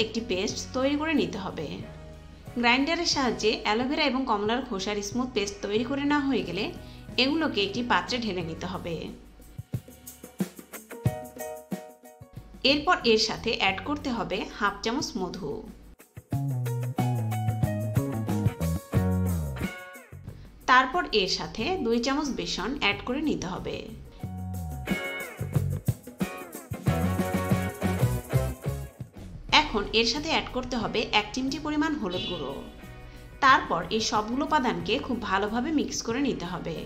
একটি পেস্ট তৈরি করে নিতে হবে। গ্রাইন্ডারের সাহায্যে অ্যালোভেরা এবং কমলার খোসার স্মুথ পেস্ট তৈরি করে নেওয়া হয়ে গেলে এগুলোকে একটি পাত্রে ঢেলে নিতে হবে। এরপর এর সাথে অ্যাড করতে হবে হাফ চামচ মধু। তারপর এর সাথে 2 চামচ বেসন অ্যাড করে নিতে হবে। এখন এর সাথে অ্যাড করতে হবে 1 চিমটি পরিমাণ হলুদ গুঁড়ো। তারপর এই সবগুলো উপাদানকে খুব ভালোভাবে মিক্স করে নিতে হবে।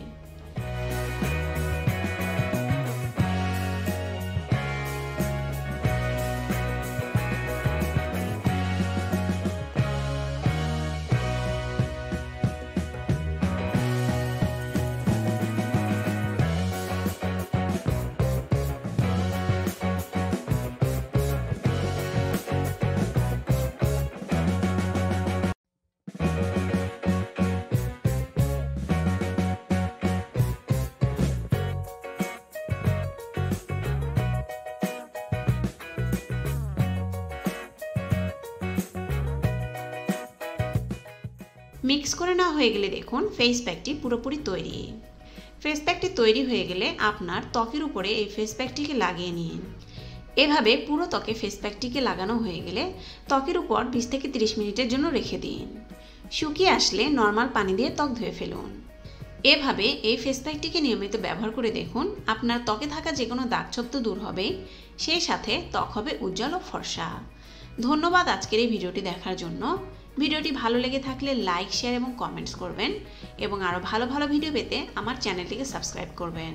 মিক্স করে নেওয়া হয়ে গেলে দেখুন ফেস প্যাকটি পুরোপুরি তৈরি। ফেস প্যাকটি তৈরি হয়ে গেলে আপনার ত্বকের উপরে এই ফেস প্যাকটিকে লাগিয়ে নিন। এভাবে পুরো ত্বকে ফেস প্যাকটিকে লাগানো হয়ে গেলে ত্বকের উপর 20 থেকে 30 মিনিটের জন্য রেখে দিন। শুকিয়ে আসলে নর্মাল পানি দিয়ে ত্বক ধুয়ে ফেলুন। এভাবে এই ফেস প্যাকটিকে নিয়মিত ব্যবহার করে দেখুন আপনার ত্বকে থাকা যে কোনো দাগছোপ তো দূর হবে, সেই সাথে ত্বক হবে উজ্জ্বল ও ফর্সা। ধন্যবাদ আজকের এই ভিডিওটি দেখার জন্য। ভিডিওটি ভালো লেগে থাকলে লাইক, শেয়ার এবং কমেন্টস করবেন এবং আরও ভালো ভালো ভিডিও পেতে আমার চ্যানেলটিকে সাবস্ক্রাইব করবেন।